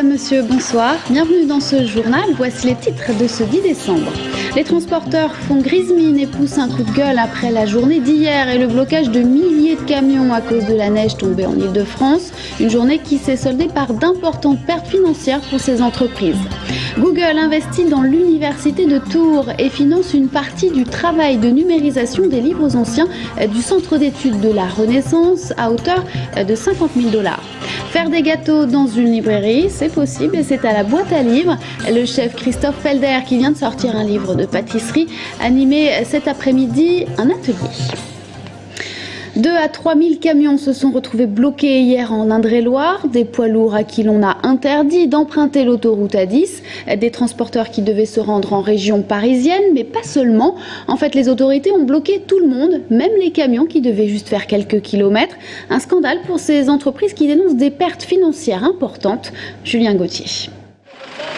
Madame, Monsieur, bonsoir. Bienvenue dans ce journal. Voici les titres de ce 10 décembre. Les transporteurs font grise mine et poussent un coup de gueule après la journée d'hier et le blocage de milliers de camions à cause de la neige tombée en Île-de-France. Une journée qui s'est soldée par d'importantes pertes financières pour ces entreprises. Google investit dans l'université de Tours et finance une partie du travail de numérisation des livres anciens du centre d'études de la Renaissance à hauteur de 50 000 $. Faire des gâteaux dans une librairie, c'est possible et c'est à la boîte à livres. Le chef Christophe Felder, qui vient de sortir un livre de pâtisserie, animait cet après-midi un atelier. 2 à 3 000 camions se sont retrouvés bloqués hier en Indre-et-Loire. Des poids lourds à qui l'on a interdit d'emprunter l'autoroute A10. Des transporteurs qui devaient se rendre en région parisienne, mais pas seulement. En fait, les autorités ont bloqué tout le monde, même les camions qui devaient juste faire quelques kilomètres. Un scandale pour ces entreprises qui dénoncent des pertes financières importantes. Julien Gauthier.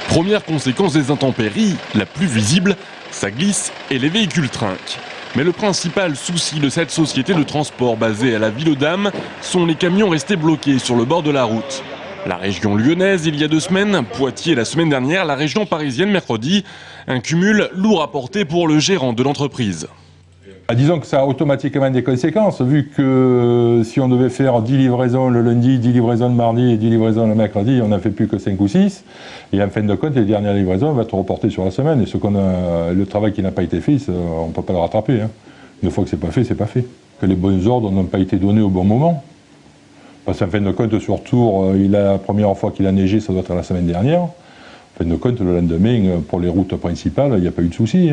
Première conséquence des intempéries, la plus visible, ça glisse et les véhicules trinquent. Mais le principal souci de cette société de transport basée à la ville aux Dames sont les camions restés bloqués sur le bord de la route. La région lyonnaise il y a 2 semaines, Poitiers la semaine dernière, la région parisienne mercredi. Un cumul lourd à porter pour le gérant de l'entreprise. Disons que ça a automatiquement des conséquences, vu que si on devait faire 10 livraisons le lundi, 10 livraisons le mardi et 10 livraisons le mercredi, on n'en fait plus que 5 ou 6. Et en fin de compte, les dernières livraisons vont être reportées sur la semaine. Et le travail qui n'a pas été fait, on ne peut pas le rattraper. Une fois que c'est pas fait, c'est pas fait. Que les bons ordres n'ont pas été donnés au bon moment. Parce qu'en fin de compte, sur Tours, la première fois qu'il a neigé, ça doit être la semaine dernière. En fin de compte, le lendemain, pour les routes principales, il n'y a pas eu de souci.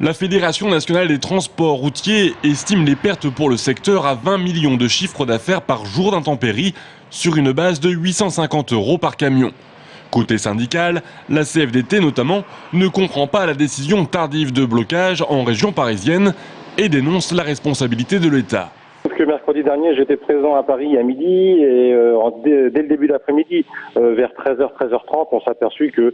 La Fédération nationale des transports routiers estime les pertes pour le secteur à 20 millions de chiffre d'affaires par jour d'intempéries sur une base de 850 € par camion. Côté syndical, la CFDT notamment ne comprend pas la décision tardive de blocage en région parisienne et dénonce la responsabilité de l'État. Parce que mercredi dernier, j'étais présent à Paris à midi et dès le début de l'après-midi, vers 13h, 13h30, on s'est aperçu que,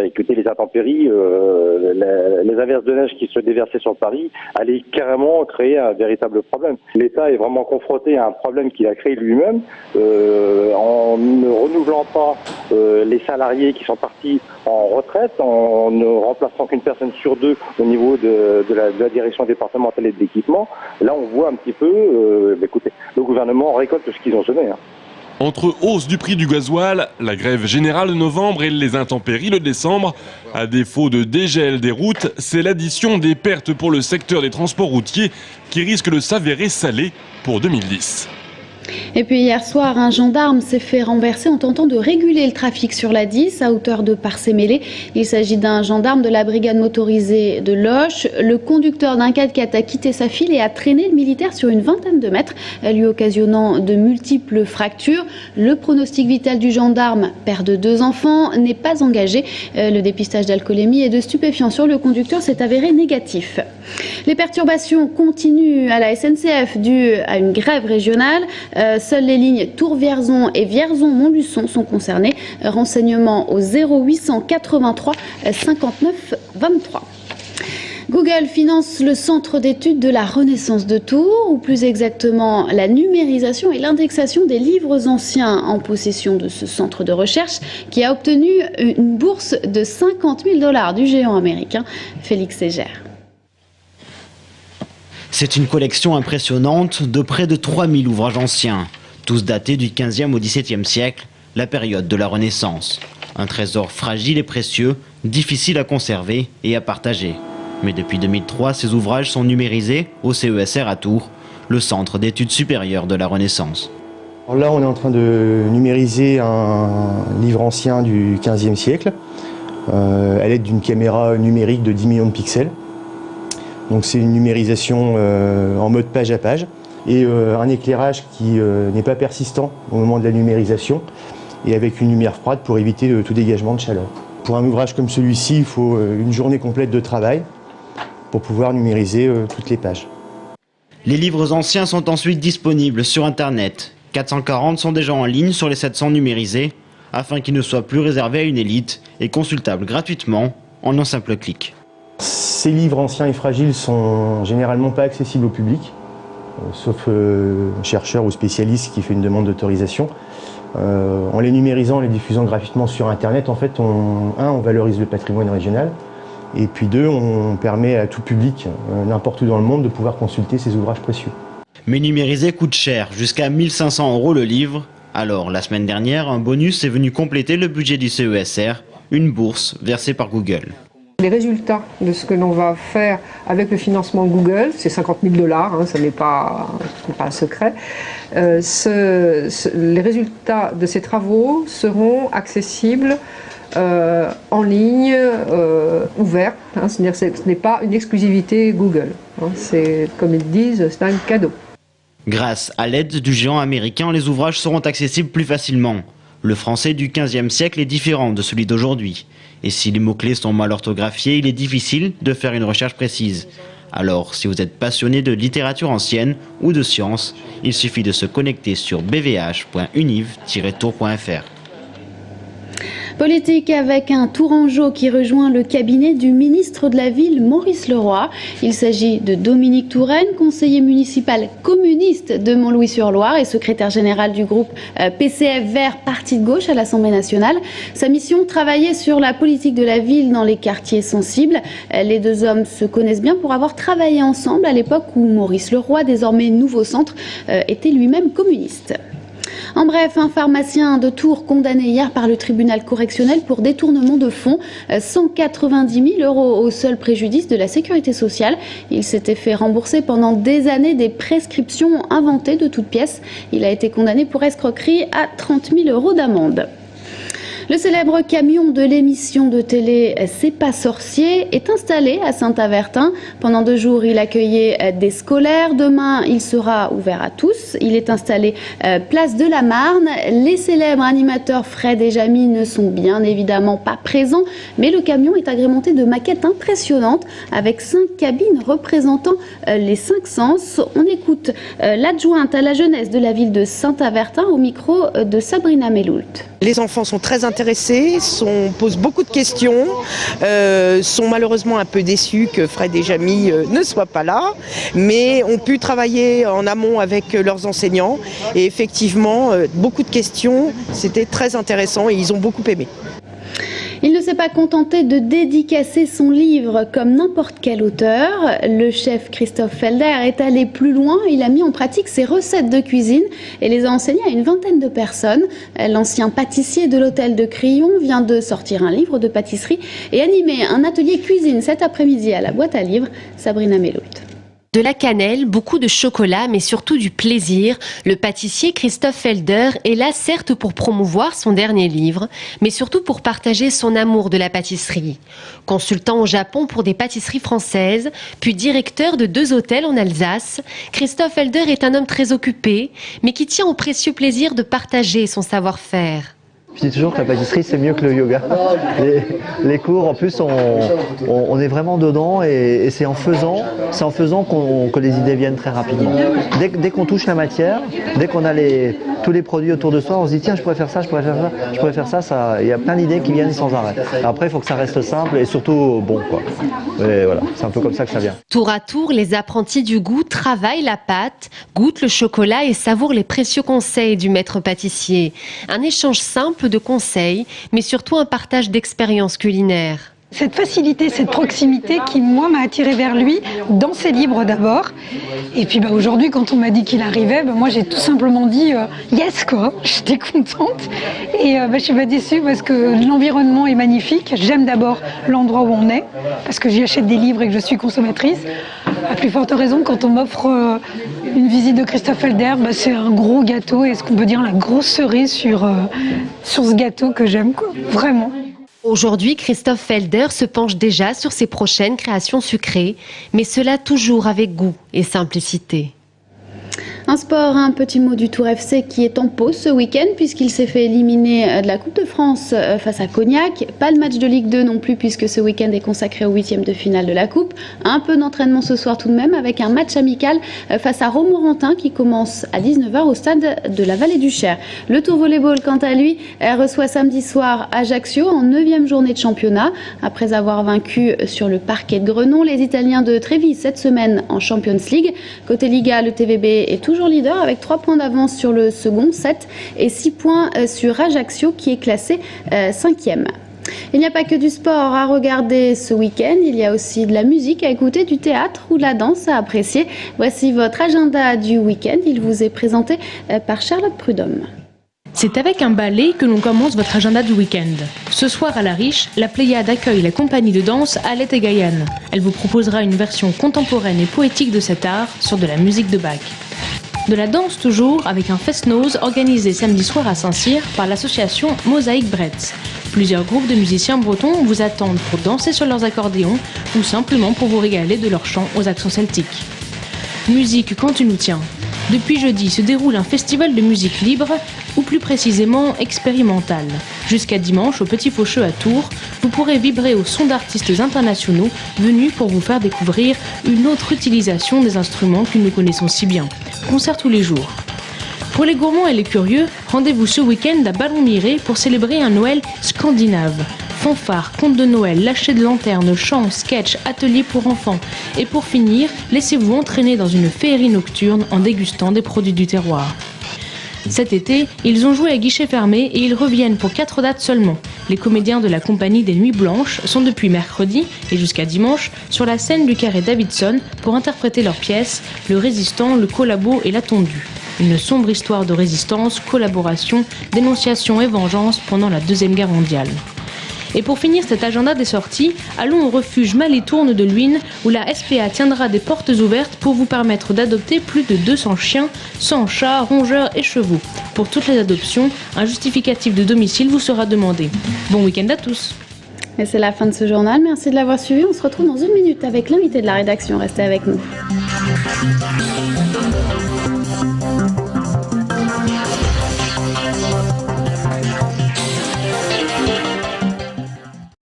écoutez, les intempéries, les averses de neige qui se déversaient sur Paris allaient carrément créer un véritable problème. L'État est vraiment confronté à un problème qu'il a créé lui-même en ne renouvelant pas les salariés qui sont partis en retraite, en ne remplaçant qu'une personne sur 2 au niveau de la direction départementale et de l'équipement. Là, on voit un petit peu, écoutez, le gouvernement récolte ce qu'ils ont semé. Entre hausse du prix du gasoil, la grève générale de novembre et les intempéries de décembre, à défaut de dégel des routes, c'est l'addition des pertes pour le secteur des transports routiers qui risque de s'avérer salée pour 2010. Et puis hier soir, un gendarme s'est fait renverser en tentant de réguler le trafic sur la 10 à hauteur de Parcé-Mêlée. Il s'agit d'un gendarme de la brigade motorisée de Loches. Le conducteur d'un 4x4 a quitté sa file et a traîné le militaire sur une vingtaine de mètres, lui occasionnant de multiples fractures. Le pronostic vital du gendarme, père de 2 enfants, n'est pas engagé. Le dépistage d'alcoolémie et de stupéfiants sur le conducteur s'est avéré négatif. Les perturbations continuent à la SNCF dues à une grève régionale. Seules les lignes Tours-Vierzon et Vierzon-Montluçon sont concernées. Renseignements au 0800 83 59 23. Google finance le centre d'études de la Renaissance de Tours, ou plus exactement la numérisation et l'indexation des livres anciens en possession de ce centre de recherche qui a obtenu une bourse de 50 000 $ du géant américain Félix Ségère. C'est une collection impressionnante de près de 3000 ouvrages anciens, tous datés du 15e au 17e siècle, la période de la Renaissance. Un trésor fragile et précieux, difficile à conserver et à partager. Mais depuis 2003, ces ouvrages sont numérisés au CESR à Tours, le centre d'études supérieures de la Renaissance. Alors là, on est en train de numériser un livre ancien du 15e siècle à l'aide d'une caméra numérique de 10 millions de pixels. Donc c'est une numérisation en mode page à page et un éclairage qui n'est pas persistant au moment de la numérisation et avec une lumière froide pour éviter tout dégagement de chaleur. Pour un ouvrage comme celui-ci, il faut une journée complète de travail pour pouvoir numériser toutes les pages. Les livres anciens sont ensuite disponibles sur Internet. 440 sont déjà en ligne sur les 700 numérisés afin qu'ils ne soient plus réservés à une élite et consultables gratuitement en un simple clic. Ces livres anciens et fragiles sont généralement pas accessibles au public, sauf chercheur ou spécialiste qui fait une demande d'autorisation. En les numérisant, en les diffusant gratuitement sur Internet, en fait, on valorise le patrimoine régional. Et puis 2, on permet à tout public, n'importe où dans le monde, de pouvoir consulter ces ouvrages précieux. Mais numériser coûte cher, jusqu'à 1 500 € le livre. Alors, la semaine dernière, un bonus est venu compléter le budget du CESR, une bourse versée par Google. Les résultats de ce que l'on va faire avec le financement de Google, c'est 50 000 $, hein, ça n'est pas un secret. Les résultats de ces travaux seront accessibles en ligne, ouvert, hein, c'est-à-dire ce n'est pas une exclusivité Google, hein, c'est, comme ils disent, c'est un cadeau. Grâce à l'aide du géant américain, les ouvrages seront accessibles plus facilement. Le français du XVe siècle est différent de celui d'aujourd'hui. Et si les mots-clés sont mal orthographiés, il est difficile de faire une recherche précise. Alors, si vous êtes passionné de littérature ancienne ou de sciences, il suffit de se connecter sur bvh.univ-tour.fr. Politique avec un Tourangeau qui rejoint le cabinet du ministre de la Ville, Maurice Leroy. Il s'agit de Dominique Touraine, conseiller municipal communiste de Montlouis-sur-Loire et secrétaire général du groupe PCF Vert Parti de gauche à l'Assemblée nationale. Sa mission, travailler sur la politique de la ville dans les quartiers sensibles. Les deux hommes se connaissent bien pour avoir travaillé ensemble à l'époque où Maurice Leroy, désormais nouveau centre, était lui-même communiste. En bref, un pharmacien de Tours condamné hier par le tribunal correctionnel pour détournement de fonds, 190 000 € au seul préjudice de la sécurité sociale. Il s'était fait rembourser pendant des années des prescriptions inventées de toutes pièces. Il a été condamné pour escroquerie à 30 000 € d'amende. Le célèbre camion de l'émission de télé C'est pas sorcier est installé à Saint-Avertin. Pendant 2 jours, il accueillait des scolaires. Demain, il sera ouvert à tous. Il est installé place de la Marne. Les célèbres animateurs Fred et Jamy ne sont bien évidemment pas présents, mais le camion est agrémenté de maquettes impressionnantes avec 5 cabines représentant les 5 sens. On écoute l'adjointe à la jeunesse de la ville de Saint-Avertin au micro de Sabrina Meloult. Les enfants sont très intéressés, posent beaucoup de questions, sont malheureusement un peu déçus que Fred et Jamy ne soient pas là, mais ont pu travailler en amont avec leurs enseignants et effectivement, beaucoup de questions, c'était très intéressant et ils ont beaucoup aimé. Il ne s'est pas contenté de dédicacer son livre comme n'importe quel auteur. Le chef Christophe Felder est allé plus loin. Il a mis en pratique ses recettes de cuisine et les a enseignées à une vingtaine de personnes. L'ancien pâtissier de l'hôtel de Crillon vient de sortir un livre de pâtisserie et animer un atelier cuisine cet après-midi à la boîte à livres. Sabrina Meloult. De la cannelle, beaucoup de chocolat, mais surtout du plaisir. Le pâtissier Christophe Felder est là certes pour promouvoir son dernier livre, mais surtout pour partager son amour de la pâtisserie. Consultant au Japon pour des pâtisseries françaises, puis directeur de 2 hôtels en Alsace, Christophe Felder est un homme très occupé, mais qui tient au précieux plaisir de partager son savoir-faire. Je dis toujours que la pâtisserie c'est mieux que le yoga. Les cours en plus on est vraiment dedans et c'est en faisant que les idées viennent très rapidement. Dès qu'on touche la matière, dès qu'on a tous les produits autour de soi, on se dit tiens je pourrais faire ça, je pourrais faire ça, je pourrais faire ça, il y a plein d'idées qui viennent sans arrêt. Après il faut que ça reste simple et surtout bon quoi. Et voilà, c'est un peu comme ça que ça vient. Tour à tour, les apprentis du goût travaillent la pâte, goûtent le chocolat et savourent les précieux conseils du maître pâtissier. Un échange simple de conseils, mais surtout un partage d'expériences culinaires. Cette facilité, cette proximité qui, moi, m'a attirée vers lui, dans ses livres d'abord. Et puis aujourd'hui, quand on m'a dit qu'il arrivait, moi j'ai tout simplement dit yes quoi, j'étais contente. Et je suis pas déçue parce que l'environnement est magnifique. J'aime d'abord l'endroit où on est, parce que j'y achète des livres et que je suis consommatrice. À plus forte raison, quand on m'offre une visite de Christophe Felder, c'est un gros gâteau et ce qu'on peut dire la grosse cerise sur ce gâteau que j'aime, quoi, vraiment. Aujourd'hui, Christophe Felder se penche déjà sur ses prochaines créations sucrées, mais cela toujours avec goût et simplicité. Un sport, un petit mot du Tour FC qui est en pause ce week-end puisqu'il s'est fait éliminer de la Coupe de France face à Cognac. Pas le match de Ligue 2 non plus puisque ce week-end est consacré au 8e de finale de la Coupe. Un peu d'entraînement ce soir tout de même avec un match amical face à Romorantin qui commence à 19h au stade de la Vallée du Cher. Le Tour Volleyball, quant à lui, reçoit samedi soir Ajaccio en 9e journée de championnat. Après avoir vaincu sur le parquet de Grenon, les Italiens de Trévise cette semaine en Champions League. Côté Liga, le TVB est toujours toujours leader avec 3 points d'avance sur le second, 7 et 6 points sur Ajaccio qui est classé 5e. Il n'y a pas que du sport à regarder ce week-end, il y a aussi de la musique à écouter, du théâtre ou de la danse à apprécier. Voici votre agenda du week-end, il vous est présenté par Charlotte Prudhomme. C'est avec un ballet que l'on commence votre agenda du week-end. Ce soir à la Riche, la Pléiade accueille la compagnie de danse Alette et Gaïane. Elle vous proposera une version contemporaine et poétique de cet art sur de la musique de Bach. De la danse toujours avec un fest-noz organisé samedi soir à Saint-Cyr par l'association Mosaïque Bretz. Plusieurs groupes de musiciens bretons vous attendent pour danser sur leurs accordéons ou simplement pour vous régaler de leurs chants aux accents celtiques. Musique quand tu nous tiens. Depuis jeudi se déroule un festival de musique libre, ou plus précisément expérimentale. Jusqu'à dimanche au Petit Faucheux à Tours, vous pourrez vibrer au son d'artistes internationaux venus pour vous faire découvrir une autre utilisation des instruments que nous connaissons si bien. Concert tous les jours. Pour les gourmands et les curieux, rendez-vous ce week-end à Ballon-Miré pour célébrer un Noël scandinave. Fanfare, contes de Noël, lâcher de lanternes, chants, sketch, ateliers pour enfants. Et pour finir, laissez-vous entraîner dans une féerie nocturne en dégustant des produits du terroir. Cet été, ils ont joué à guichet fermé et ils reviennent pour 4 dates seulement. Les comédiens de la compagnie des Nuits Blanches sont depuis mercredi et jusqu'à dimanche sur la scène du Carré Davidson pour interpréter leurs pièces Le Résistant, Le Collabo et La Tondue. Une sombre histoire de résistance, collaboration, dénonciation et vengeance pendant la Deuxième Guerre mondiale. Et pour finir cet agenda des sorties, allons au refuge Malitourne de Luynes où la SPA tiendra des portes ouvertes pour vous permettre d'adopter plus de 200 chiens, 100 chats, rongeurs et chevaux. Pour toutes les adoptions, un justificatif de domicile vous sera demandé. Bon week-end à tous. Et c'est la fin de ce journal, merci de l'avoir suivi. On se retrouve dans 1 minute avec l'invité de la rédaction, restez avec nous.